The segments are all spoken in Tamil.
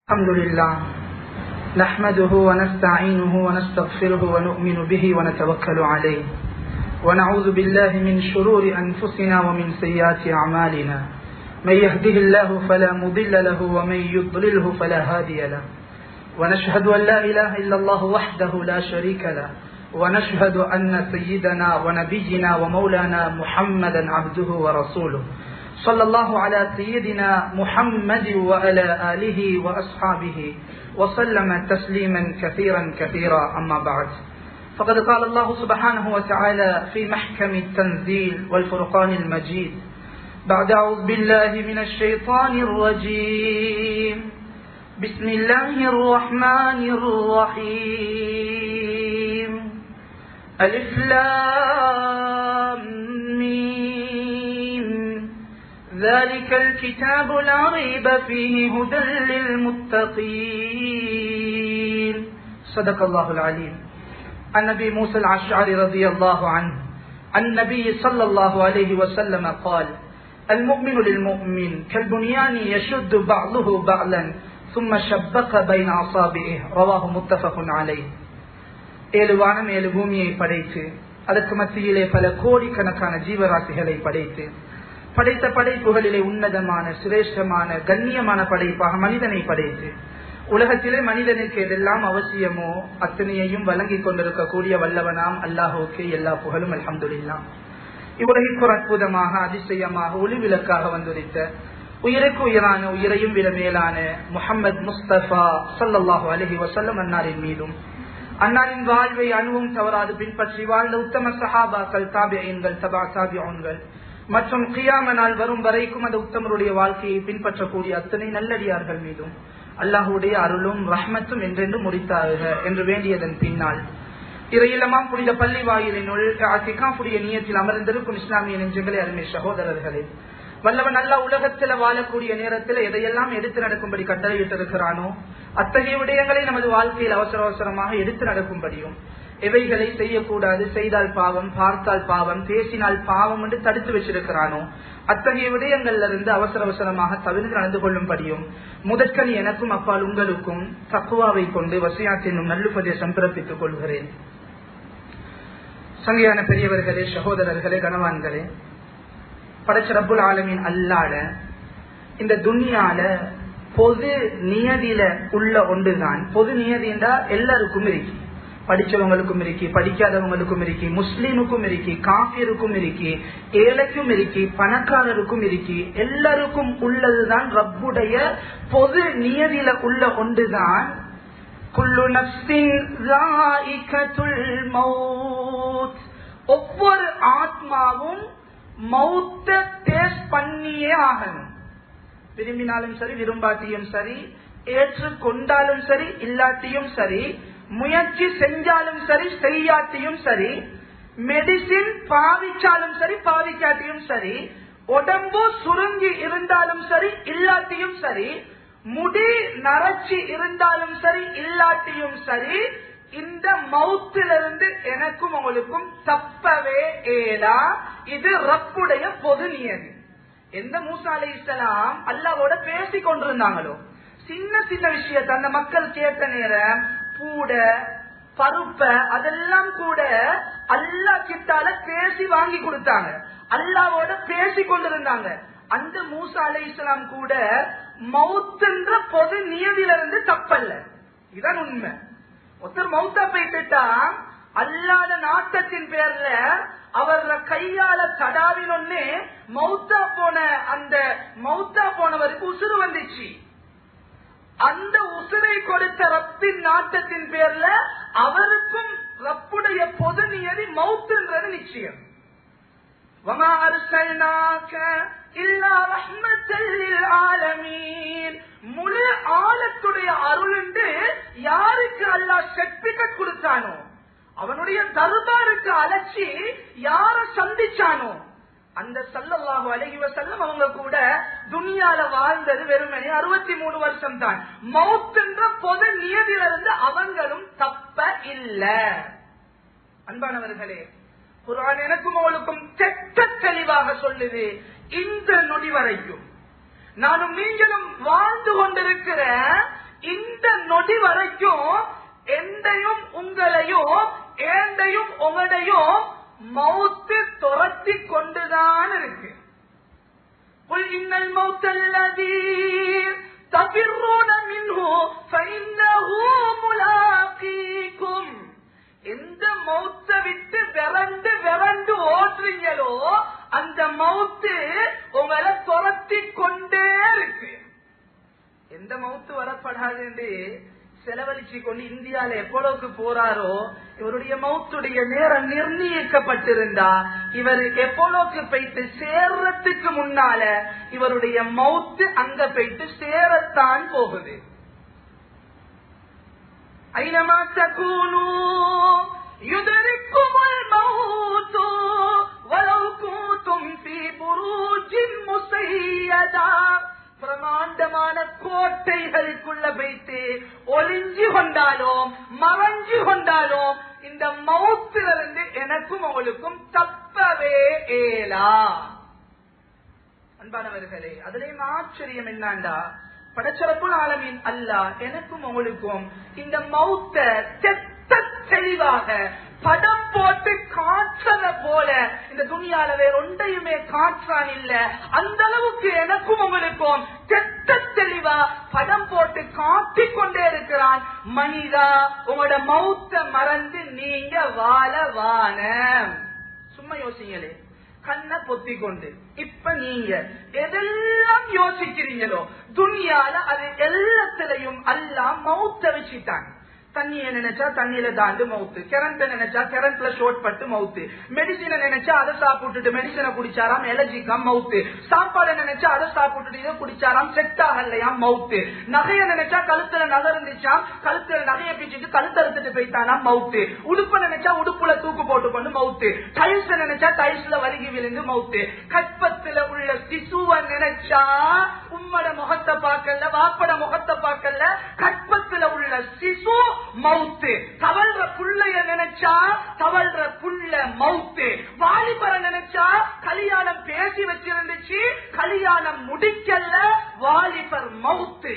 الحمد لله نحمده ونستعينه ونستغفره ونؤمن به ونتوكل عليه ونعوذ بالله من شرور أنفسنا ومن سيئات أعمالنا من يهده الله فلا مضل له ومن يضلله فلا هادي له ونشهد أن لا إله إلا الله وحده لا شريك له ونشهد أن سيدنا ونبينا ومولانا محمدا عبده ورسوله صلى الله على سيدنا محمد وعلى آله وأصحابه وسلم تسليما كثيرا كثيرا أما بعد فقد قال الله سبحانه وتعالى في محكم التنزيل والفرقان المجيد بعد أعوذ بالله من الشيطان الرجيم بسم الله الرحمن الرحيم ألف لام ميم ذلك الكتاب لا ريب فيه هدى للمتقين صدق الله العليم. عن أبي موسى الأشعري رضي الله عنه عن النبي صلى الله عليه وسلم قال المؤمن للمؤمن كالبنيان يشد بعضه بعضا ثم شبك بين أصابعه رواه متفق عليه. ஏழு வானம் ஏழு பூமியை படைத்து அதற்கு மத்தியிலே பல கோடிக்கணக்கான ஜீவராசிகளை படைத்து படைத்த படைப்புகளிலே உன்னதமான சிரேஷ்டமான கண்ணியமான படைப்பாக மனிதனை படைத்து உலகத்திலே மனிதனுக்கு எதெல்லாம் அவசியமோ அத்தனையையும் வழங்கிக் கொண்டிருக்கக்கூடிய வல்லவனாம் அல்லாஹுக்கு எல்லா புகழும் அல்ஹம்துலில்லாஹ். இவ்வுலகிற்கு அற்புதமாக அதிசயமாக ஒளிவிளக்காக வந்துரைத்த உயிருக்கு உயிரான உயிரையும் விட மேலான முஹம்மது முஸ்தபா ஸல்லல்லாஹு அலைஹி வஸல்லம் அன்னாரின் மீதும் அன்னாரின் வாழ்வை அணுவும் தவறாது பின்பற்றி வாழ்ந்த உத்தம சஹாபாக்கள் தாபிஈன்கள் தபா தாபிஊன்கள் மற்றும் கியாம நாள் வரும் வரைக்கும் அந்த உத்தமருடைய வாழ்க்கையை பின்பற்றக்கூடிய அத்தனை நல்லடியார்கள் மீதும் அல்லாஹுடைய அருளும் ரஹ்மத்தும் என்றென்று முடித்தாருக என்று வேண்டியதன் பின்னால் இறையிலமாம் புனித பள்ளி வாயிலினுள் இஅ்திகாஃபுடைய நியத்தில் அமர்ந்திருக்கும் இஸ்லாமிய நெஞ்சங்களே அருமை சகோதரர்களே, வல்லவன் அல்லா உலகத்துல வாழக்கூடிய நேரத்தில் எதையெல்லாம் எடுத்து நடக்கும்படி கட்டளையிட்டிருக்கிறானோ அத்தகைய விடயங்களை நமது வாழ்க்கையில் அவசர அவசரமாக எடுத்து நடக்கும்படியும் எவைகளை செய்யக்கூடாது, செய்தால் பாவம், பார்த்தால் பாவம், பேசினால் பாவம் என்று தடுத்து வச்சிருக்கிறானோ அத்தகைய விடயங்கள்ல இருந்து அவசர அவசரமாக தவிர்த்து நடந்து கொள்ளும்படியும் முதற்கண் எனக்கும் அப்பால் உங்களுக்கும் தக்குவாவை கொண்டு வசியாத் என்னும் நல்லுபதேசம் பிறப்பித்துக் கொள்கிறேன். சங்கையான பெரியவர்களே, சகோதரர்களே, கனவான்களே, படைச்ச ரப்புல் ஆலமீன் அல்லாஹ் இந்த துன்யால பொது நியதியில உள்ள ஒன்றுதான். பொது நியதி என்றா எல்லாருக்கும் இருக்கு, படிச்சவங்களுக்கும் இருக்கு, படிக்காதவங்களுக்கும் இருக்கு, முஸ்லீமுக்கும் இருக்கு, காஃபிருக்கும் இருக்கு, ஏழைக்கும் இருக்கு, பணக்காரருக்கும் இருக்கு, எல்லாருக்கும் உள்ளதுதான் ரப்புடைய பொது நியதியில உள்ள ஒன்றுதான். குல்லு நஃப்ஸின் ஸாயிகத்துல் மௌத், ஒவ்வொரு ஆத்மாவும் மௌத்த டேஸ்ட் பண்ணியே ஆகணும். விரும்பினாலும் சரி, விரும்பாட்டியும் சரி, ஏற்றுக்கொண்டாலும் சரி, இல்லாட்டியும் சரி, முயற்சி செஞ்சாலும் சரி, செய்யாட்டியும் சரி, மெடிசின் பாவிச்சாலும் சரி, பாவிக்காட்டியும் சரி, உடம்பு சுருங்கி இருந்தாலும் சரி, இல்லாட்டியும் சரி, முடி நரைச்சி இருந்தாலும் சரி, இல்லாட்டியும் சரி, இந்த மௌத்திலிருந்து எனக்கும் உங்களுக்கும் தப்பவே ஏலா. இது ரப்புடைய பொது நியதி. எந்த மூசா அலைஹிஸ்ஸலாம் அல்லாஹ்வோட பேசி கொண்டிருந்தாங்களோ சின்ன சின்ன விஷயத்தை அந்த மக்கள் கேட்ட நேரம் கூட பருப்ப அதெல்லாம் கூட அல்லாஹ் கிட்டால பேசி வாங்கி கொடுத்தாங்க, அல்லாஹ்வோட பேசி கொண்டிருந்தாங்க. அந்த மூசா அலைஹிஸ்ஸலாம் கூட மௌத்ன்ற பொது நியதியிலிருந்து தப்பல்ல. இதான் உண்மை. ஒருத்தர் மௌத்தா போயிட்டா அல்லாத நாட்டத்தின் பேர்ல அவர கையால தடாவினொன்னு மௌத்தா போன அந்த மௌத்தா போனவருக்கு உசுறு வந்துச்சு. அந்த உசுரை கொடுத்த ரப்பின் நாட்டத்தின் பேர்ல அவருக்கும் ரப்புடைய பொது நியதி மௌத்துன்றது நிச்சயம். வமா அர்ஸல்னாக இல்லா ரஹ்மத்தல் லில் ஆலமீன், முழு ஆலத்துடைய அருள்ண்டு யாருக்கு அல்லாஹ் சர்டிபிகேட் கொடுத்தானோ, அவனுடைய தர்பாருக்கு அழைச்சி யார சந்திச்சானோ அந்த ஸல்லல்லாஹு அலைஹி வஸல்லம் அவங்க கூட துனியால வாழ்ந்தது வெறுமனே 63 வருஷம் தான். மௌத் என்ற பொது நியதியிலிருந்து அவங்களும் தப்ப இல்ல. அன்பானவர்களே, குர்ஆன் எனக்கும் அவளுக்கும் தெட்ட தெளிவாக சொல்லுது, இந்த நொடி வரைக்கும் நானும் நீங்களும் வாழ்ந்து கொண்டிருக்கிற நொடி வரைக்கும் எந்தையும் உங்களையும் ஏந்தையும் உங்களையும் மௌத்து துரத்தி கொண்டுதான் இருக்கு. குல் இன்னல் மௌத்தல்லதீ தஃபிர்ரூன மின்ஹு ஃபஇன்னஹு முலாகீகும். எந்த மௌத்தை விட்டு விரண்டு விரண்டு ஓடுறீங்களோ அந்த மௌத்து உங்களை துரத்தி கொண்டே இருக்கு. எந்த மௌத்து வரப்படாது என்று செலவழிச்சு கொண்டு இந்தியால எப்பொழுது போறாரோ இவருடைய மௌத்துடைய நேரம் நிர்ணயிக்கப்பட்டிருந்தா இவர் எப்பொழுது போயிட்டு சேர்றதுக்கு முன்னால இவருடைய மௌத்து அங்க போயிட்டு சேரத்தான் போகுது. ஐனமா தகூனு யுதரிக்குமுல் மௌத்து வலவ் குன்தும் ஃபீ புரூஜின் முஸையதா. பிரமாண்டமான கோட்டைகளுக்குள்ள வைத்து ஒளிஞ்சு கொண்டாலும் மறைஞ்சு கொண்டாலும் இந்த மௌத்திலிருந்து எனக்கும் அவளுக்கும் தப்பவே ஏலா. அன்பானவர்களே, அதுலயும் ஆச்சரியம் என்னண்டா, படைச்சரப்புல் ஆலமீன் அல்லாஹ் எனக்கும் அவளுக்கும் இந்த மௌத்த தெளிவாக படம் போட்டு காற்றத போல இந்த துணியால வேற ஒன்றையுமே காற்றான் இல்ல. அந்த அளவுக்கு எனக்கும் உங்களுக்கும் தெளிவா படம் போட்டு காட்டிக் கொண்டே இருக்கிறான். மனிதா, உங்களோட மௌத்த மறந்து நீங்க வாழவான. சும்மா யோசிங்களே, கண்ணை பொத்தி கொண்டு இப்ப நீங்க எதெல்லாம் யோசிக்கிறீங்களோ துனியால அது எல்லாத்திலையும் அல்லாஹ் மௌத்த வச்சுட்டாங்க. தண்ணிய நினைச்சா தண்ணியில தாண்டு மவுத்து, கரண்ட் நினைச்சா கரண்ட்ல ஷார்ட் பட்டு மவுத்து, மெடிசினை நினைச்சா அதை சாப்பிட்டுட்டு மெடிசனை குடிச்சாராம் எலர்ஜிக்காம் மவுத்து, சாப்பாடு நினைச்சா அதை சாப்பிட்டுட்டு இதை குடிச்சாராம் செட் ஆகலையாம் மவுத்து, நகைய நினைச்சா கழுத்துல நகை இருந்துச்சாம் கழுத்துல நகைய பிச்சுட்டு கழுத்தறுத்துட்டு போயிட்டானாம் மவுத்து, உடுப்ப நினைச்சா உடுப்புல தூக்கு போட்டு கொண்டு மவுத்து, டைல்ஸ் நினைச்சா டைல்ஸ்ல வலிகி விழுந்து மவுத்து, கற்பத்துல உள்ள சிசுவ நினைச்சா உம்மட முகத்தை பார்க்கல வாப்பட முகத்தை பார்க்கல, கற்பத்துல உள்ள சிசு மவுத்து, தவழ்ற புள்ளைய நினைச்சா தவழ்ற புள்ள மவுத்து, வாலிபர நினைச்சா கல்யாணம் பேசி வச்சிருந்துச்சு கல்யாணம் முடிக்கல வாலிபர் மவுத்து.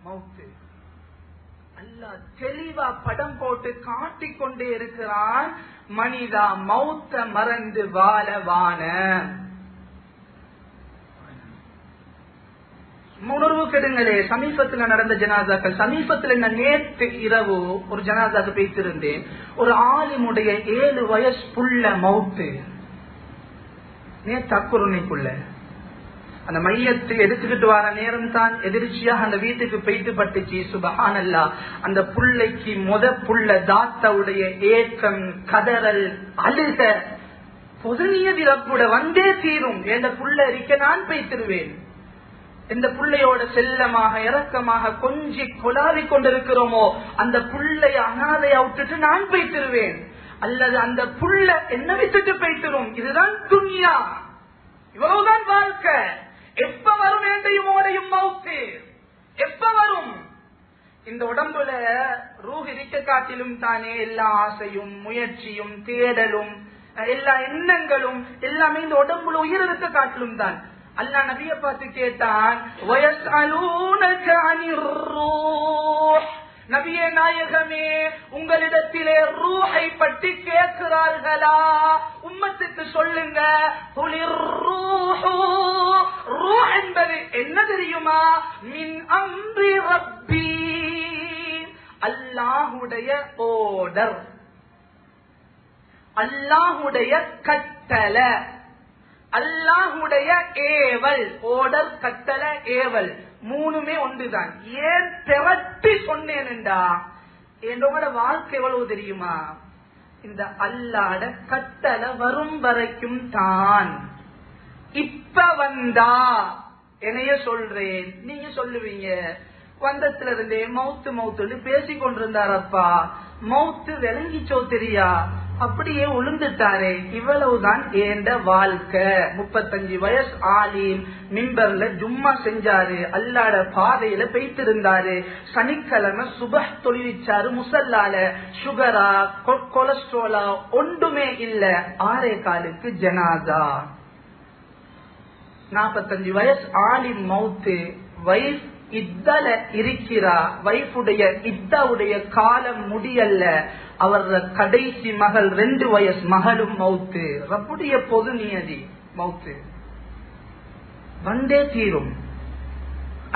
மவுத்து அல்லாஹ் தெளிவா படம் போட்டு காட்டிக்கொண்டே இருக்கிறான். மனிதா, மவுத்த மறந்து வாழவான. உணர்வு கெடுங்களே. சமீபத்துல நடந்த ஜனாதாக்கள், சமீபத்துல நான் நேற்று இரவு ஒரு ஜனாதாக்கு பேசியிருந்தேன். ஒரு ஆலிமுடைய 7 வயசு புள்ள மவுத்து. நேற்று அக்குருணைக்குள்ள அந்த மையத்தை எடுத்துக்கிட்டு வர நேரம் தான் எதிர்ச்சியாக அந்த வீட்டுக்கு போயிட்டு பட்டுச்சு. சுபஹானல்லாஹ், அந்த புள்ளைக்கு புள்ள தாத்தாவுடைய ஏக்கம், கதறல், அழுக, பொதுநியதில கூட வந்தே தீரும். எந்த புள்ள இருக்க நான் பேசிடுவேன். எந்த புள்ளையோட செல்லமாக இரக்கமாக கொஞ்சி கொலாவி கொண்டிருக்கிறோமோ அந்த புள்ளைய அனாதையா விட்டுட்டு நான் போய்த்திருவேன், அல்லது அந்த புள்ள என்ன விட்டுட்டு போய்த்திரும். இதுதான் துன்யா, இவ்வளவுதான் வாழ்க்கை. எப்ப வரும் வேண்டையும் மௌத்து, எப்ப வரும்? இந்த உடம்புல ரூஹ் இருக்க காட்டிலும் தானே எல்லா ஆசையும் முயற்சியும் தேடலும் எல்லா எண்ணங்களும் எல்லாமே இந்த உடம்புல உயிர் இருக்க காட்டிலும் தான். அல்லாஹ் நபியை பார்த்து கேட்டான், நபியே நாயகமே, உங்களிடத்திலே ரூஹை பற்றி கேட்கிறார்களா? உம்மத்துக்கு சொல்லுங்க. ரூஹ் என்பது என்ன தெரியுமா? மின் அம்ரி ரப்பி, அல்லாஹுடைய ஓர்டர், அல்லாஹுடைய கட்டளை, அல்லாஹுடைய ஏவல். ஓர்டர், கட்டளை, ஏவல் மூணுமே ஒன்றுதான். ஏன் திரட்டி சொன்னேன்டா, என்னோட வாழ்க்கை எவ்வளவு தெரியுமா? இந்த அல்லாட கட்டளை வரும் வரைக்கும் தான். இப்ப வந்தா என்னைய சொல்றேன், நீங்க சொல்லுவீங்க வந்தத்துல இருந்தே மவுத்து மவுத்து பேசிக் கொண்டிருந்தாரப்பா, மவுத்து விளங்கிச்சோ தெரியா, அப்படியே உளுந்துட்டாரே. இவ்வளவுதான் ஏண்ட வாழ்க்கை. 35 வயசு ஆலிம் மிம்பர்ல ஜும்மா செஞ்சாரு, அல்லாட பாதையில பெய்திருந்தாரு. சனிக்கிழமை சுபஹ் தொழிலிச்சாரு முசல்லால. சுகரா கொலஸ்ட்ரோலா ஒன்றுமே இல்ல. 6 காலுக்கு ஜனாதா. 45 வயசு ஆலிம் மவுத்து. வைஃப் இத்தல இருக்கிறா, வைஃபுடைய இத்தாவுடைய காலம் முடியல்ல, அவர கடைசி மகள் 2 வயசு மகளும் மௌத்து. ரப்புடைய பொது நியதி மௌத்து வந்தே தீரும்.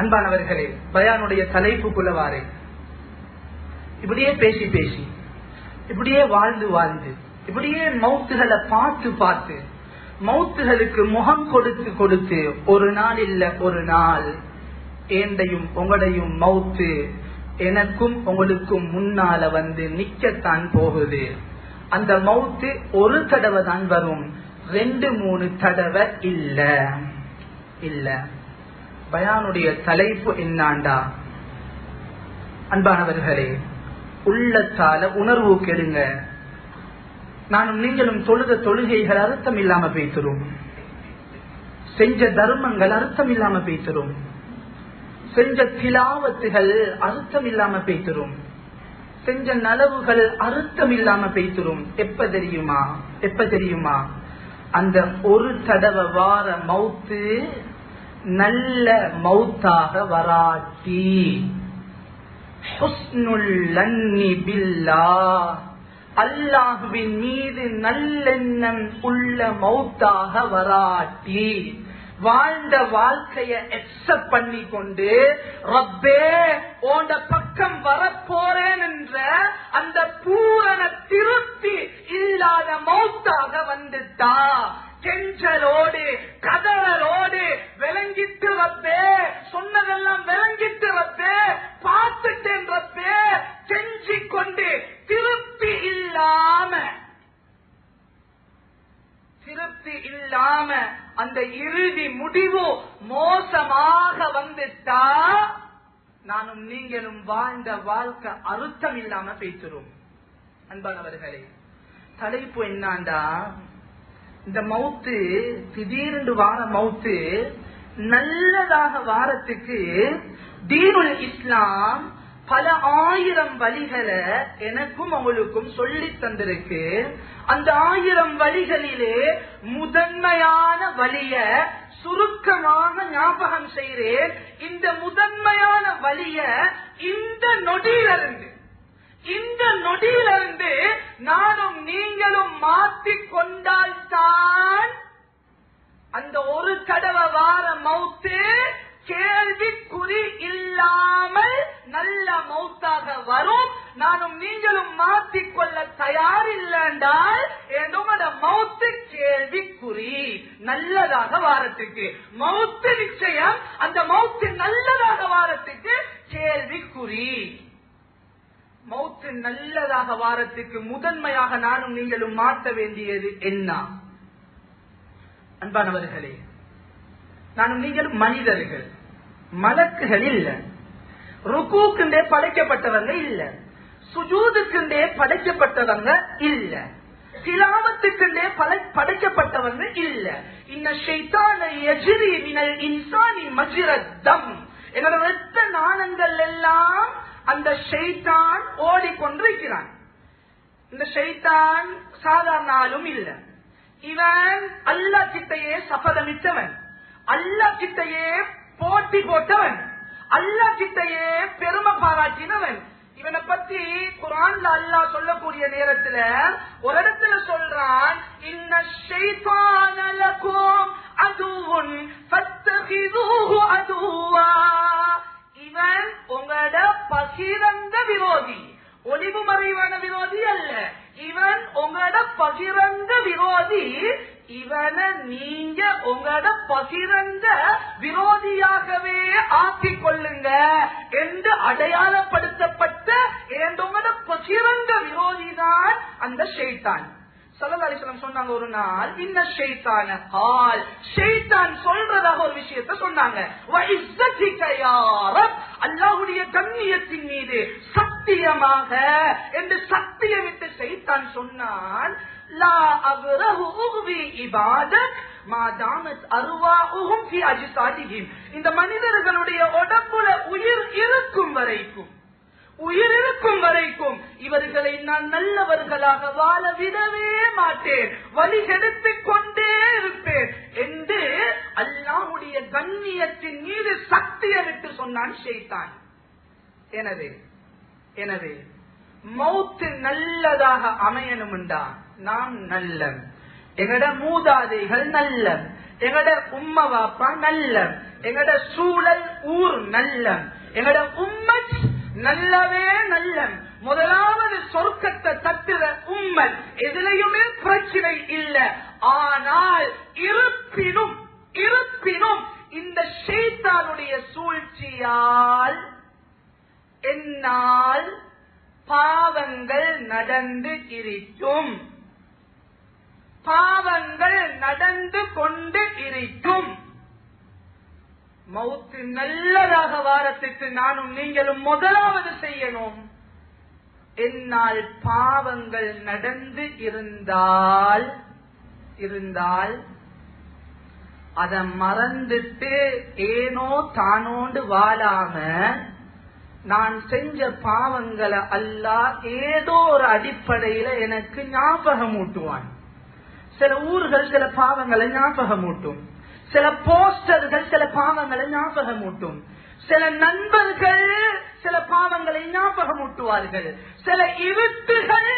அன்பானவர்களே, பயானுடைய தலைப்புக்குள்ளவாறு இப்படியே பேசி பேசி, இப்படியே வாழ்ந்து வாழ்ந்து, இப்படியே மௌத்துகளை பார்த்து பார்த்து, மௌத்துகளுக்கு முகம் கொடுத்து கொடுத்து, ஒரு நாள் இல்ல ஒரு நாள் ஏண்டையும் உங்களையும் மௌத்து எனக்கும் உங்களுக்கும் முன்னால வந்து நிக்கத்தான் போகுது. அந்த மௌத்து ஒரு தடவை தான் வரும், 2-3 தடவை இல்ல. இல்ல பயானுடைய தலைப்பு என்னாண்டா, அன்பானவர்களே, உள்ளத்தால உணர்வு கெடுங்க. நானும் நீங்களும் தொழுத தொழுகைகள் அர்த்தம் இல்லாம பேசுறோம், செஞ்ச தர்மங்கள் அர்த்தம் இல்லாம பேசுறோம், செஞ்ச திலாவத்துகள் அர்த்தம் இல்லாம பேசுறோம், செஞ்ச நலவுகள் அர்த்தம் இல்லாம பேசுறோம். எப்ப தெரியுமா? அந்த ஒரு தடவை வார மௌத்து நல்ல மௌத்தாக வராட்டி, ஹுஸ்னுல் லன்னி பில்லாஹ், அல்லாஹ்வின் மீது நல்லெண்ணம் உள்ள மௌத்தாக வராட்டி, வாழ்ந்த வாழ்க்கைய எக்ஸப்ட் பண்ணி கொண்டு ரப்பே உன்ட பக்கம் வரப்போறேன் என்ற அந்த பூரண திருப்தி இல்லாத மௌத்தாக வந்துட்டா, கெஞ்சலோடு கதறலோடு விளங்கிட்டு ரப்பே, சொன்னதெல்லாம் விளங்கிட்டு ரப்பே, பார்த்துட்டேன் ரப்பே, கெஞ்சி கொண்டு திருப்தி இல்லாம அந்த இறுதி முடிவு மோசமாக வந்துட்டா, நானும் நீங்களும் வாழ்ந்த வாழ்க்கை அர்த்தம் இல்லாம பேசுறோம். அன்பானவர்களே, தலைப்பு என்னாண்டா, இந்த மௌத்து திடீரென்று வார மௌத்து நல்லதாக வாரத்துக்கு தீனுல் இஸ்லாம் பல 1000 வழிகளை எனக்கும் உங்களுக்கும் சொல்லி தந்திருக்கு. அந்த 1000 வழிகளிலே முதன்மையான வழிய சுருக்கமாக ஞாபகம் செய்கிறேன். இந்த முதன்மையான வழிய இந்த நொடியிலிருந்து நானும் நீங்களும் மாற்றிக் கொண்டால்தான் அந்த ஒரு தடவை வார மௌத்து கேள்விக்குறி இல்லாமல் நல்ல மௌத்தாக வரும். நானும் நீங்களும் மாற்றிக்கொள்ள தயார் இல்லைன்றால் என்னோட மௌத்து கேள்விக்குறி. நல்லதாக வாரத்துக்கு மௌத்து நிச்சயம், அந்த மௌத்து நல்லதாக வாரத்துக்கு கேள்விக்குறி. மௌத்து நல்லதாக வாரத்துக்கு முதன்மையாக நானும் நீங்களும் மாற்ற வேண்டியது என்ன? அன்பானவர்களே, நானும் நீங்களும் மனிதர்கள், மலக்குகள் இல்ல. ருக்கூக்குண்டே படைக்கப்பட்டவங்க இல்ல, சுஜூதுக்குண்டே படைக்கப்பட்டவங்க இல்ல, திலாவத்துக்குண்டே படைக்கப்பட்டவங்க இல்ல. இன்ன ஷைத்தான யஜ்ரி மினல் இன்சானி மஜ்ரத் தம். என்னோட ரத்த நாணங்கள் எல்லாம் அந்த ஷைத்தான் ஓடிக்கொண்டிருக்கிறான். இந்த ஷைத்தான் சாதாரண ஆளும் இல்ல. இவன் அல்லாஹ் கிட்டையே சபதமிட்டவன், அல்லாஹ் கிட்டையே போட்டி போட்டவன், அல்லாஹ் கிட்டையே பெருமை பாராட்டினவன். இவனை பத்தி குர்ஆன்ல அல்லாஹ் சொல்லக்கூடிய நேரத்துல ஒரு இடத்துல சொல்றான், இன்ன ஷைத்தான லகும் அதுவுன் ஃபத்தகிதுஹு அதுவா. இவன் உங்களோட பகிரங்க விரோதி, ஒளிவு மறைவான விரோதி அல்ல. இவன் உங்களோட பகிரங்க விரோதி. இவனை நீங்க உங்களோட பகிரங்க விரோதியாகவே ஆக்கிக் கொள்ளுங்க என்று அடையாளப்படுத்தப்பட்ட உங்களோட பகிரங்க விரோதிதான் அந்த ஷைத்தான். ஸல்லல்லாஹு அலைஹி வஸல்லம் சொன்னாங்க ஒரு நாள், இன்ன ஷைத்தான கால், ஷைத்தான் சொல்றதாக ஒரு விஷயத்தை சொன்னாங்க. வ இஸ்ஸதிக யா ரப், அல்லாஹ்வுடைய கண்ணியத்தின் மீது சத்தியமாக என்று சத்தியமிட்டு ஷைத்தான் சொன்னான், லா அக்ரஹு உஹ்வி இபாதத் மா தாமத் அர்வாஹுஹும் ஃபீ அஜ்சாதிஹிம். இந்த மனிதர்களுடைய உடம்புல உயிர் இருக்கும் வரைக்கும் இவர்களை நான் நல்லவர்களாக வாழ விடவே மாட்டேன், வழி எடுத்துக் கொண்டே இருப்பேன் என்று அல்லாஹ்வுடைய கண்ணியத்தின் மீது சத்தியமிட்டு சொன்னான் ஷைத்தான். எனவே மௌத்து நல்லதாக அமையணும்டா நாம் நல்ல, எங்கட மூதாதைகள் நல்ல, எங்கட உம்மா வாப்பா நல்ல, எங்கட சூழல் ஊர் நல்ல, எங்கட உம்மத் நல்லவே நல்ல. முதலாவது சொர்க்கத்தை தட்டுற உம்மத் எதிலையுமே பிரச்சனை இல்லை. ஆனால் இருப்பினும் இந்த ஷைத்தானுடைய சூழ்ச்சியால் என்னால் பாவங்கள் நடந்து இருக்கும், பாவங்கள் நடந்து கொண்டு இருக்கும். மௌத்து நல்லதாக வாரத்துக்கு நானும் நீங்களும் முதலாவது செய்யணும். என்னால் பாவங்கள் நடந்து இருந்தால் அதை மறந்துட்டு ஏனோ தானோண்டு வாழாம நான் செஞ்ச பாவங்களை அல்லாஹ் ஏதோ ஒரு அடிப்படையில எனக்கு ஞாபகம் ஊட்டுவான். சில ஊர்கள் சில பாவங்களை ஞாபகம் ஊட்டும், சில போஸ்டர்கள் சில பாவங்களை ஞாபகம் ஊட்டும், சில நண்பர்கள் சில பாவங்களை ஞாபகம் ஊட்டுவார்கள், சில இருட்டுகள்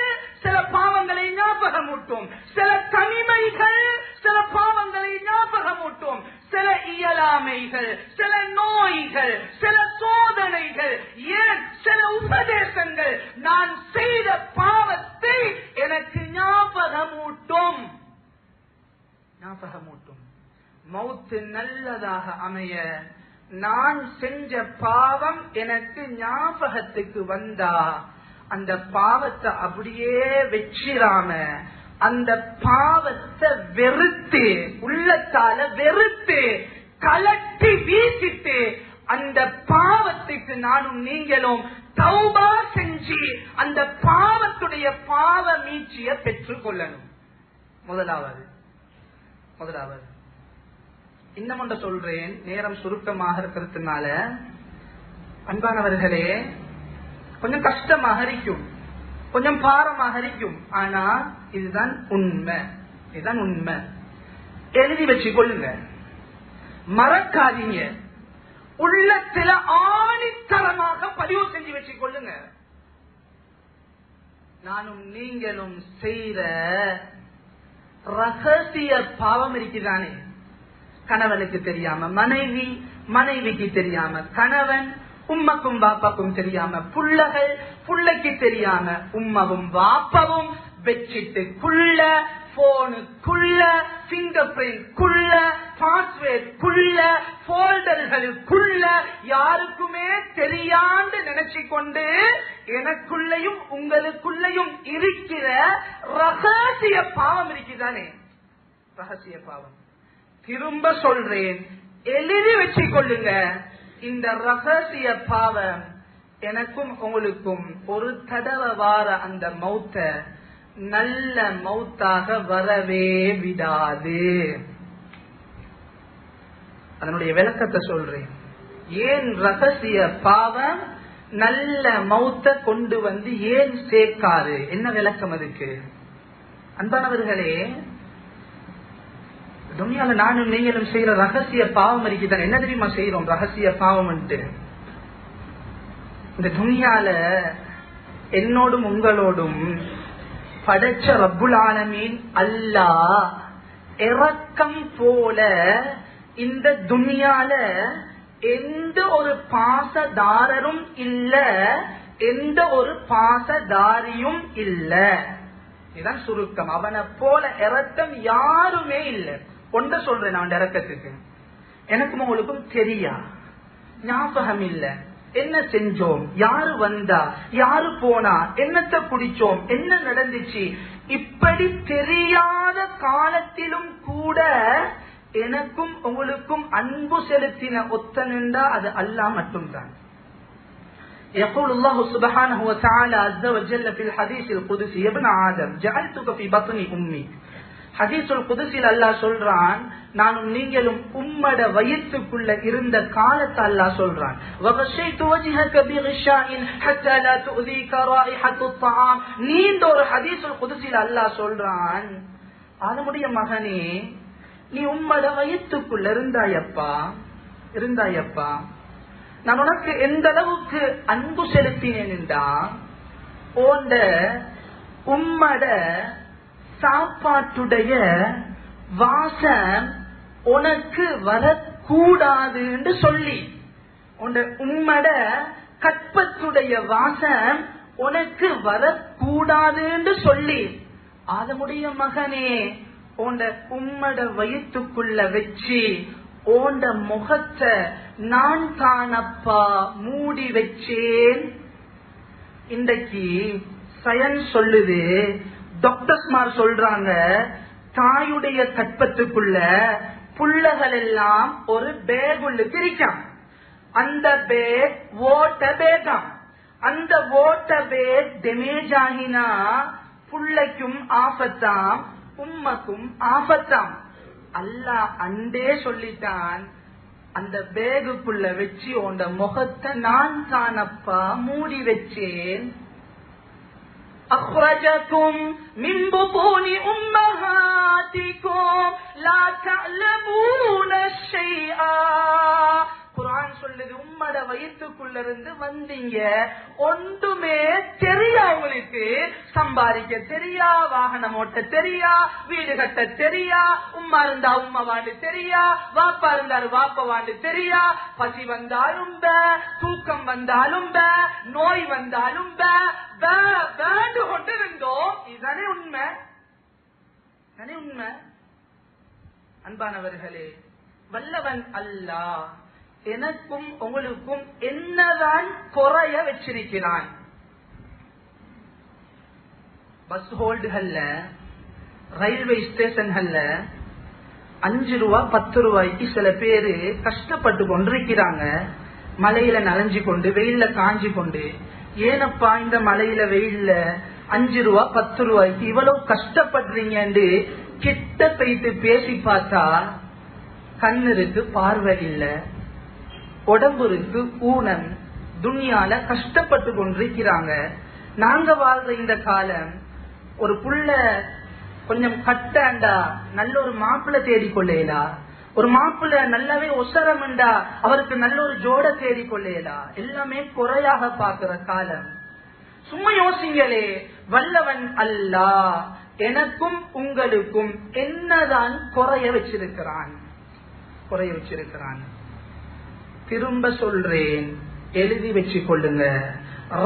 சில பாவங்களை ஞாபகம் ஊட்டும், சில தனிமைகள் சில பாவங்களை ஞாபகம் ஊட்டும், சில இயலாமைகள், சில நோய்கள், சில சோதனைகள், ஏன் சில உபதேசங்கள் நான் செய்த பாவத்தை எனக்கு ஞாபகமூட்டும். மௌத்து நல்லதாக அமைய நான் செஞ்ச பாவம் எனக்கு ஞாபகத்துக்கு வந்தா அந்த பாவத்தை அப்படியே வெச்சிராம அந்த பாவத்தை வெறுத்து உள்ளத்தால வெறுத்து கலட்டி வீசிட்டு அந்த பாவத்துக்கு நானும் நீங்களும் தௌபா செஞ்சு அந்த பாவத்துடைய பாவ மீட்சியை பெற்றுக் கொள்ளணும். முதலாவது இன்னும் ஒன்று சொல்றேன், நேரம் சுருக்கமாக இருக்கிறதுனால. அன்பானவர்களே, கொஞ்சம் கஷ்டமாக இருக்கும், கொஞ்சம் பாரமாக இருக்கும், ஆனா இதுதான் உண்மை. எழுதி வச்சு கொள்ளுங்க, மறக்காதீங்க, உள்ளத்துல ஆணித்தரமாக பதிவு செஞ்சு வச்சு கொள்ளுங்க. நானும் நீங்களும் செய்த ரகசிய பாவம் இருக்குதானே, கணவனுக்கு தெரியாம மனைவி, மனைவிக்கு தெரியாம கணவன், உம்மக்கும் பாப்பாக்கும் தெரியாம புள்ளகள், புள்ளைக்கு தெரியாம உம்மவும் பாப்பாவும், பெட்ஷீட்டுக்குள்ள, போனுக்குள்ள, பிங்கர் பிரிண்ட்குள்ள, பாஸ்வேர்டுக்குள்ள, போல்டர்களுக்குள்ள, யாருக்குமே தெரியாண்டு நினைச்சு கொண்டு எனக்குள்ளையும் உங்களுக்குள்ளையும் இருக்கிற ரகசிய பாவம் இருக்குதானே, ரகசிய பாவம். திரும்ப சொல்றேன், எழுதி வச்சு கொள்ளுங்க. இந்த ரகசிய பாவம் எனக்கும் உங்களுக்கும் ஒரு தடவை வார அந்த மௌத்த நல்ல மௌத்தாக வரவே விடாது. அதனுடைய விளக்கத்தை சொல்றேன். ஏன் ரகசிய பாவம் நல்ல மௌத்த கொண்டு வந்து ஏன் சேர்க்காது, என்ன விளக்கம் அதுக்கு? அன்பானவர்களே, துனியால நானும் நீங்களும் செய்யற ரகசிய பாவம் இருக்குதான். என்ன தெரியுமா செய்யறோம் ரகசிய பாவம்? இந்த துனியால என்னோடும் உங்களோடும் படைச்ச ரப்புல் ஆலமீன் அல்லாஹ் இரக்கம் போல இந்த துனியால எந்த ஒரு பாசதாரரும் இல்ல, எந்த ஒரு பாசதாரியும் இல்ல. இதுதான் சுருக்கம். அவனை போல இரக்கம் யாருமே இல்லை. ஒன்ற சொல்றேன், அவன் இறக்கத்துக்கு எனக்கும் உங்களுக்கும் தெரியா, ஞாபகம் இல்ல, என்ன செஞ்சோம், யாரு வந்தா, யாரு போனா, என்னத்தை குடிச்சோம், என்ன நடந்துச்சு, இப்படி தெரியாத காலத்திலும் கூட எனக்கும் உங்களுக்கும் அன்பு செலுத்தின ஒத்தனண்டா அது அல்லாஹ் மட்டும்தான். يقول الله سبحانه وتعالى عز وجل في الحديث القدسي يا ابن آدم جعلتك في بطن أمي. ஹதீஸுல் குதுஸில் அல்லாஹ் சொல்றான், நானும் நீங்களும் உம்மட வயிற்றுக்குள்ள இருந்த காலத்தை அல்லாஹ் சொல்றான். வகஷைது வஜ்ஹக பிகிஷாஇன் ஹத்தா லா து'தீக ராயிஹத்துத் தஆம். நீண்ட ஒரு ஹதீஸுல் குதுஸில் அல்லாஹ் சொல்றான், ஆதமுடைய மகனே, நீ உம்மட வயிற்றுக்குள்ள இருந்தாயப்பா, நான் உனக்கு எந்த அளவுக்கு அன்பு செலுத்தினேன் என்றா, உம்மட சாப்பாட்டுடைய வாசம் உனக்கு வரக்கூடாது என்று சொல்லி, உம்மட கற்பத்துடைய வாசம் உனக்கு வரக்கூடாது என்று சொல்லி, ஆதமுடைய மகனே உம்மட வயிற்றுக்குள்ள வச்சு ஓண்ட முகத்தை நான் தானப்பா மூடி வச்சேன். இன்றைக்கு சயன்ஸ் சொல்லுது, டாக்டர்ஸ்மார் சொல்றாங்க, தாயுடைய கற்பத்துக்குள்ள புள்ளகள் எல்லாம் ஒரு பேகுள்ளுக்கு இருக்காம். அந்த பேக் ஓட்ட பேகம். அந்த ஓட்ட பேக் டேமேஜ் ஆகினா புள்ளைக்கும் ஆபத்தாம், உம்மக்கும் ஆபத்தாம். அல்லாஹ் அண்டே சொல்லிட்டான், அந்த பேகுக்குள்ள வச்சு உண்ட முகத்தை நான் தானப்பா மூடி வச்சேன். أخرجكم من بطون أمهاتكم لا تعلمون شيئا. குர்ஆன் சொல்லுது, உம்மட வயிற்றுக்குள்ள இருந்து வந்தீங்க, ஒன்றுமே தெரியா உங்களுக்கு. சம்பாதிக்க தெரியா, வாகனம் ஓட்ட தெரியா, வீடு கட்ட தெரியா, உம்மா இருந்தா உம்மா வாண்டு தெரியா, வாப்பா இருந்தாரு வாப்பா வாண்டு தெரியா, பசி வந்தாலும் தூக்கம் வந்தாலும் நோய் வந்தாலும் வேண்டு கொண்டிருந்தோம். இதுதானே உண்மை. அன்பானவர்களே, வல்லவன் அல்லாஹ் எனக்கும் உங்களுக்கும் என்னதான் குறைய வச்சிருக்கிறான். பஸ் ஹோல்டுகள்ல, ரயில்வே ஸ்டேஷன்கள்ல 5 ரூபா 10 ரூபாய்க்கு சில பேரு கஷ்டப்பட்டு கொண்டிருக்கிறாங்க. மலையில நனைஞ்சு கொண்டு, வெயில்ல காஞ்சி கொண்டு. ஏனப்பா இந்த மலையில வெயில்ல 5 ரூபா 10 ரூபாய்க்கு இவ்வளவு கஷ்டப்படுறீங்க கிட்ட போயிட்டு பேசி பார்த்தா, கண்ணிருக்கு பார்வை இல்ல, உடம்புக்கு ஊனம், துனியால கஷ்டப்பட்டு கொண்டிருக்கிறாங்க. நாங்க வாழ்ற இந்த காலம், ஒரு புள்ள கொஞ்சம் கட்டாண்டா நல்ல ஒரு மாப்பிள்ளை தேடிக்கொள்ளேலா, ஒரு மாப்பிள்ளை நல்லாவே ஒசரம்டா அவருக்கு நல்ல ஒரு ஜோட தேடிக்கொள்ளேலா, எல்லாமே குறையாக பார்க்கிற காலம். சும்மா யோசிங்களே, வல்லவன் அல்லாஹ் எனக்கும் உங்களுக்கும் என்னதான் குறைய வச்சிருக்கிறான். திரும்ப சொல்றேன், எழுதி வச்சு கொள்ளுங்க.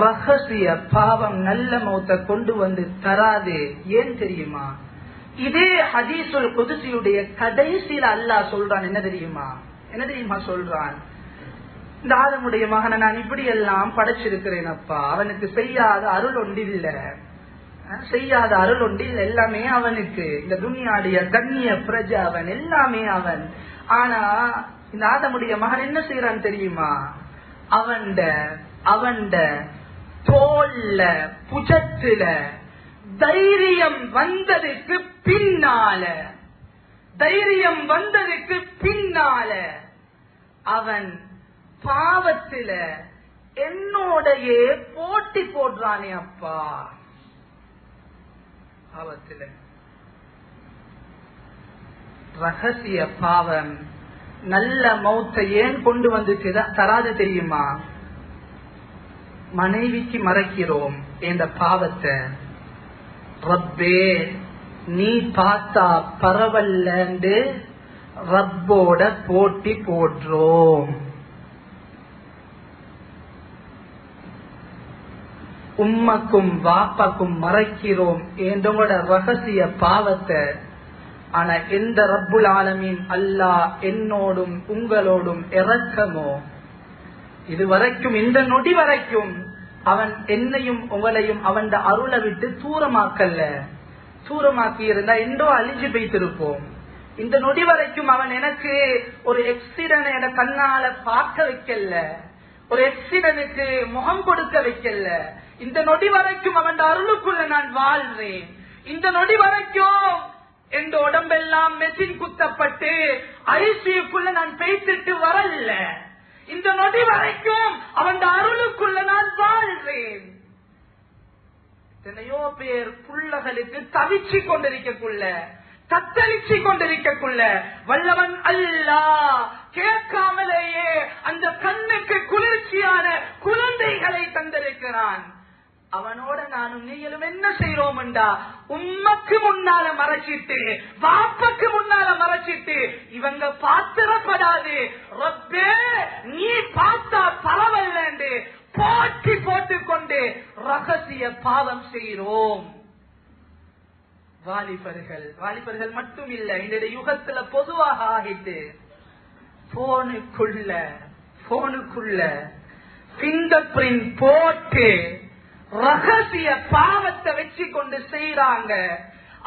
ரகசிய பாவம் நல்ல மௌத்த கொண்டு வந்து தராது. ஏன் தெரியுமா? இதே ஹதீஸுல் குதுசியுடைய கடைசியில அல்லாஹ் சொல்றான். என்ன தெரியுமா சொல்றான்? இந்த ஆதமுடைய மகனை நான் இப்படி எல்லாம் படைச்சிருக்கிறேன் அப்பா, அவனுக்கு செய்யாத அருள் ஒன்றில் எல்லாமே அவனுக்கு. இந்த துனியாடைய கண்ணிய பிரஜ அவன், எல்லாமே அவன். ஆனா இந்த ஆதமுடைய மகன் என்ன செய்யறான் தெரியுமா? அவன்ட தோல்ல, புஜத்துல தைரியம் வந்ததுக்கு பின்னால அவன் பாவத்தில என்னோடையே போட்டி போடுறானே அப்பா. பாவத்தில ரகசிய பாவம் நல்ல மௌத்தை ஏன் கொண்டு வந்து தராது தெரியுமா? மனைவிக்கு மறைக்கிறோம் இந்த பாவத்தை. ரப்பே நீ பார்த்தா பரவல்லண்டு ரப்போட போட்டி போடுறோம். உம்மக்கும் வாப்பாக்கும் மறைக்கிறோம் எங்களோட ரகசிய பாவத்தை. ஆனா எந்த ரப்புல் ஆலமீன் அல்லாஹ் என்னோடும் உங்களோடும் இரக்கமோ, இதுவரைக்கும் இந்த நொடி வரைக்கும் அவன் என்னையும் உங்களையும் அவன் அருளை விட்டு தூரமாக்கி இருந்தா என்றோ அழிஞ்சு போய்த்திருப்போம். இந்த நொடி வரைக்கும் அவன் எனக்கு ஒரு எக்ஸிடென்ட் என கண்ணால பார்க்க வைக்கல, ஒரு எக்ஸிடென்ட்க்கு முகம் கொடுக்க வைக்கல. இந்த நொடி வரைக்கும் அவன் அருளுக்குள்ள நான் வாழ்றேன். இந்த நொடி வரைக்கும் எந்த உடம்பெல்லாம் மெஷின் குத்தப்பட்டு ஐசியுக்குள்ள நான் பேசிட்டு வரல. இந்த நொடி வரைக்கும் அவன் அருளுக்குள்ள நான் வாழ்றேன். எத்தனையோ பேர் புள்ளகளுக்கு தவிச்சு கொண்டிருக்கக்குள்ள, தத்தளிச்சு கொண்டிருக்கக்குள்ள வல்லவன் அல்லாஹ் கேட்காமலேயே அந்த கண்ணுக்கு குளிர்ச்சியான குழந்தைகளை தந்திருக்கிறான். அவனோட நானும் நீங்களும் என்ன செய்யறோம் என்றா, உம்மக்கு முன்னால மறைச்சிட்டு வாப்பக்கு முன்னால மறைச்சிட்டு இவங்க பாத்திரப்படாது, ரப்பே நீ பார்த்தா பரவல்ல என்று போட்டி போட்டுக்கொண்டு ரகசிய பாவம் செய்கிறோம். வாலிபர்கள் மட்டும் இல்ல, இந்த யுகத்துல பொதுவாக ஆகிட்டு போனுக்குள்ள பிங்கர் பிரிண்ட் போட்டு ரகசிய பாவத்தை வச்சு கொண்டு செய்யறாங்க.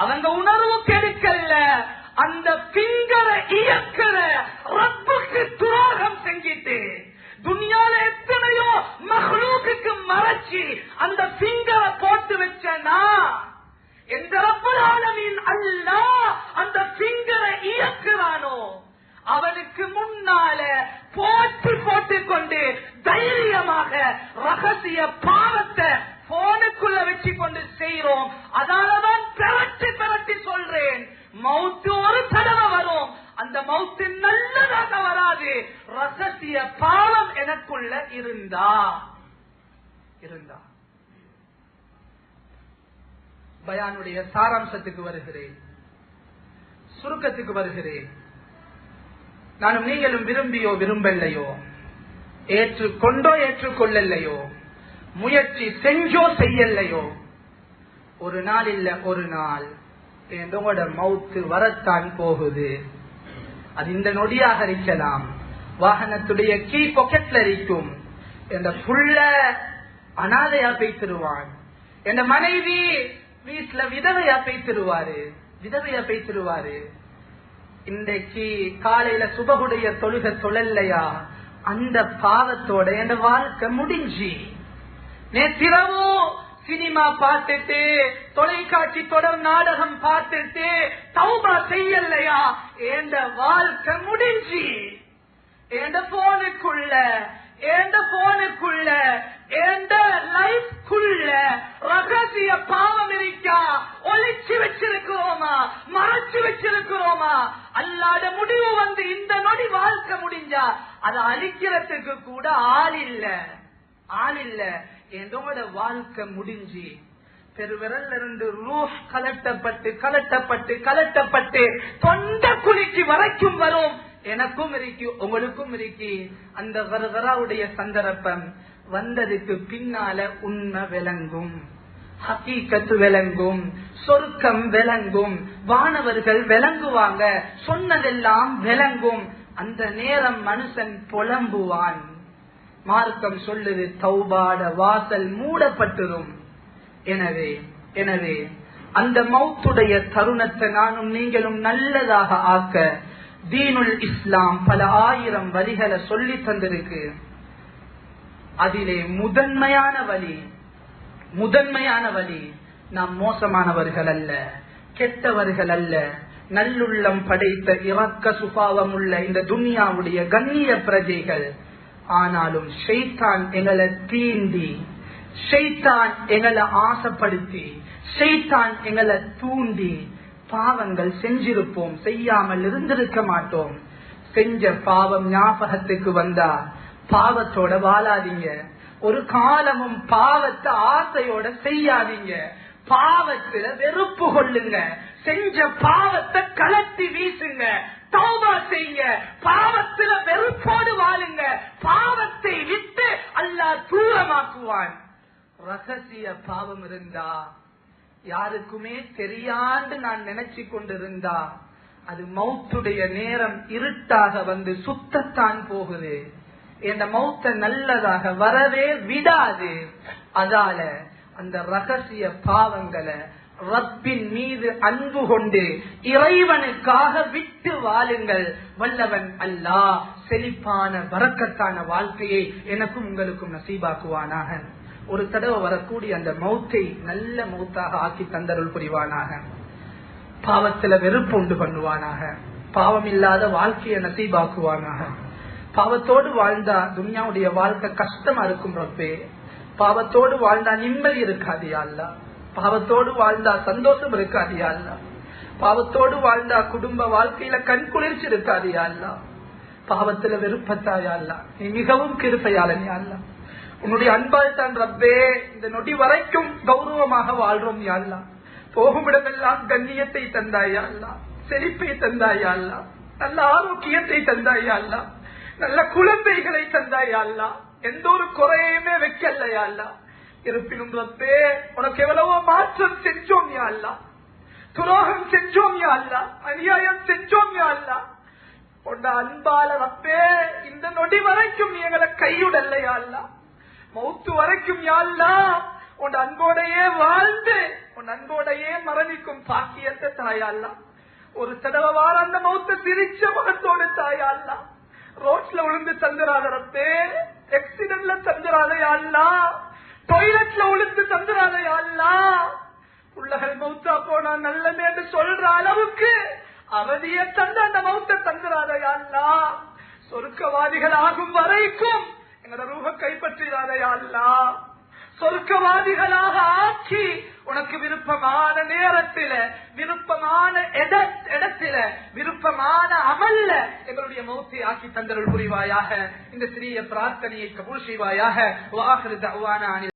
அவங்க உணர்வு கெடுக்கல்ல, அந்த பிங்கரை இயக்கிற ரப்புக்கு துரோகம் செஞ்சிட்டு துனியால எத்தனையோ மஹ்லூக்குக்கு மறைச்சி அந்த பிங்கரை போட்டு வச்சனா, எந்த ரப்பல் ஆலமீன் அல்லாஹ் அந்த பிங்கரை இயக்குறானோ அவனுக்கு முன்னால போட்டுக்கொண்டு தைரியமாக ரகசிய பாவத்தை போனுக்குள்ள வச்சு கொண்டு செய்யறோம். அதனாலதான் பிரட்டி சொல்றேன், மௌத்து ஒரு தடவை வரும், அந்த மௌத்து நல்லதாக வராது. ரகசிய பாவம் எனக்குள்ள இருந்தா பயானுடைய சாராம்சத்துக்கு வருகிறேன், சுருக்கத்துக்கு வருகிறேன். நானும் நீங்களும் விரும்பியோ விரும்பலையோ, ஏற்றுக்கொண்டோ ஏற்றுக்கொள்ளலையோ, முயற்சி செஞ்சோ செய்யலையோ, ஒரு நாள் இல்ல ஒரு நாள் என்னோட மௌத்து வரத்தான் போகுது. அது இந்த நொடியாக இருக்கலாம், வாகனத்துடைய கீ பாக்கெட்ல இருக்கும், என்ற புள்ள அனாதையா பேசிடுவான், என் மனைவி வீட்டுல விதவையா பேசிடுவாரு. இன்றைக்கு காலையில சுபகுடைய தொழுகை தொழலையா, அந்த பாவத்தோட என் வாழ்க்கை முடிஞ்சு. நேற்றிரவு சினிமா பார்த்துட்டு, தொலைக்காட்சி தொடர் நாடகம் பார்த்துட்டு தௌபா செய்யலையா, என் வாழ்க்கை முடிஞ்சு. என் போனுக்குள்ள ரகசிய பாவம் இருக்கா, ஒளிச்சு வச்சிருக்கிறோமா, மறைச்சு வச்சிருக்கிறோமா? அல்லாத முடிவு வந்து இந்த நொடி வாழ்க்கை முடிஞ்சா அதை அழிக்கிறதுக்கு கூட ஆள் இல்ல. என்னோட வாழ்க்கை முடிஞ்சு பெருவிரல்ல இருந்து ரூஹ் கலட்டப்பட்டு தொண்ட குளிக்கு வரைக்கும் வரும். எனக்கும் இருக்கு, உங்களுக்கும் இருக்கு. அந்த வரவராவுடைய சந்தர்ப்பம் வந்ததுக்கு பின்னால உண்மை விளங்கும், ஹகீகத்து விளங்கும், சொர்க்கம் விளங்கும், வானவர்கள் விளங்குவாங்க, சொன்னதெல்லாம் விளங்கும். அந்த நேரம் மனுஷன் புலம்புவான். மார்க்கம் சொல்லுது, தௌபாட வாசல் மூடப்பட்டிரும். எனவே அந்த மௌத்துடைய தருணத்தை நானும் நீங்களும் நல்லதாக ஆக்க தீனுல் இஸ்லாம் பல ஆயிரம் வழிகளை சொல்லி தந்திருக்கு. அதிலே முதன்மையான வழி நாம் மோசமானவர்கள் அல்ல, கெட்டவர்கள் அல்ல, நல்லுள்ளம் படைத்த இரக்க சுபாவம் உள்ள இந்த துனியாவுடைய கண்ணிய பிரஜைகள். ஆனாலும் ஷைத்தான் எங்களை தீண்டி, ஷைத்தான் எங்களை ஆசைப்படுத்தி, ஷைத்தான் எங்களை தூண்டி பாவங்கள் செஞ்சிருப்போம், செய்யாமல் இருந்திருக்க மாட்டோம். செஞ்ச பாவம் ஞாபகத்துக்கு வந்தா பாவத்தோட வாழாதீங்க. ஒரு காலமும் பாவத்தை ஆசையோட செய்யாதீங்க. பாவத்துல வெறுப்பு கொள்ளுங்க, செஞ்ச பாவத்தை கலட்டி வீசுங்க, தௌபா செய்யுங்க, பாவத்துல வெறுப்போடு வாழுங்க. பாவத்தை விட்டு அல்லாஹ் தூரமாக்குவான். ரகசிய பாவம் இருந்தா, யாருக்குமே தெரியாண்டு நான் நினைச்சு கொண்டிருந்தா, அது மௌத்துடைய நேரம் இருட்டாக வந்து சுத்தத்தான் போகுது. என்ற மௌத்த நல்லதாக வரவே விடாது. அதால அந்த ரகசிய பாவங்களை ரப்பின் மீது அன்பு கொண்டு இறைவனுக்காக விட்டு வாழுங்கள். வல்லவன் அல்லாஹ் செழிப்பான பரக்கத்தான வாழ்க்கையை எனக்கும் உங்களுக்கும் நசீபாக்குவானாக. ஒரு தடவை வரக்கூடிய அந்த மௌத்தை நல்ல மௌத்தாக ஆக்கி தந்தருள் புரிவானாக. பாவத்துல வெறுப்பு உண்டு பண்ணுவானாக. பாவம் இல்லாத வாழ்க்கையை நசீபாக்குவானாக. பாவத்தோடு வாழ்ந்தா துன்யாவுடைய வாழ்க்கை கஷ்டமா இருக்கும் ரப்பே. பாவத்தோடு வாழ்ந்தா நிம்மதி இருக்காது யா அல்லாஹ். பாவத்தோடு வாழ்ந்தா சந்தோஷம் இருக்காது யா அல்லாஹ். பாவத்தோடு வாழ்ந்தா குடும்ப வாழ்க்கையில கண் குளிர்ச்சி இருக்காது யா அல்லாஹ். பாவத்துல வெறுப்பத்தாயா அல்லாஹ். நீ மிகவும் கிருபையாளன் யா அல்லாஹ். உன்னுடைய அன்பால் தான் ரப்பே இந்த நொடி வரைக்கும் கௌரவமாக வாழ்றோம் யா அல்லாஹ். போகுமிடமெல்லாம் கண்ணியத்தை தந்தாயா அல்லாஹ், செழிப்பை தந்தாயா அல்லாஹ், நல்ல ஆரோக்கியத்தை தந்தாயா அல்லாஹ், நல்ல குழந்தைகளை தந்தாயா அல்லாஹ், எந்த ஒரு குறையுமே வைக்கலையா அல்லாஹ். இருப்பினும் ரப்பே உனக்கு எவ்வளவோ மாற்றம் செஞ்சோம் யா அல்லாஹ், துரோகம் செஞ்சோம் யா அல்லாஹ், அநியாயம் செஞ்சோம் யா அல்லாஹ். உன்ன அன்பால ரப்பே இந்த நொடி வரைக்கும் நீ எங்களை கையுடல்ல யா அல்லாஹ். மௌத்து வரைக்கும் யா அல்லாஹ் உன் அன்போடையே வாழ்ந்து உன் அன்போடையே மரணிக்கும் பாக்கியத்தை தாயா அல்லாஹ். ஒரு தடவை வார அந்த மௌத்த சிரிச்ச முகத்தோடு தாயா அல்லாஹ். ரோட்ல விழுந்து தந்துராத ரப்பே, ஆக்சிடென்ட்ல தந்துராத யா அல்லாஹ், டாய்லெட்ல விழுந்து தந்துராத யா அல்லாஹ். உள்ளகள் மௌத்தா போனா நல்லமே என்று சொல்ற அளவுக்கு அவதிய தந்த அந்த மௌத்த தந்துராத யா அல்லாஹ். சொர்க்கவாதிகள் ஆகும் வரைக்கும் எங்களோட ரூஹ கைப்பற்றிடாத யா அல்லாஹ். சொர்க்கவாதிகளாக ஆக்கி உனக்கு விருப்பமான நேரத்தில, விருப்பமான இடத்தில, விருப்பமான அமல்ல எங்களுடைய மௌத்தை ஆக்கி தந்தருள் புரிவாயாக. இந்த சிறிய பிரார்த்தனையை கபூல் செய்வாயாக.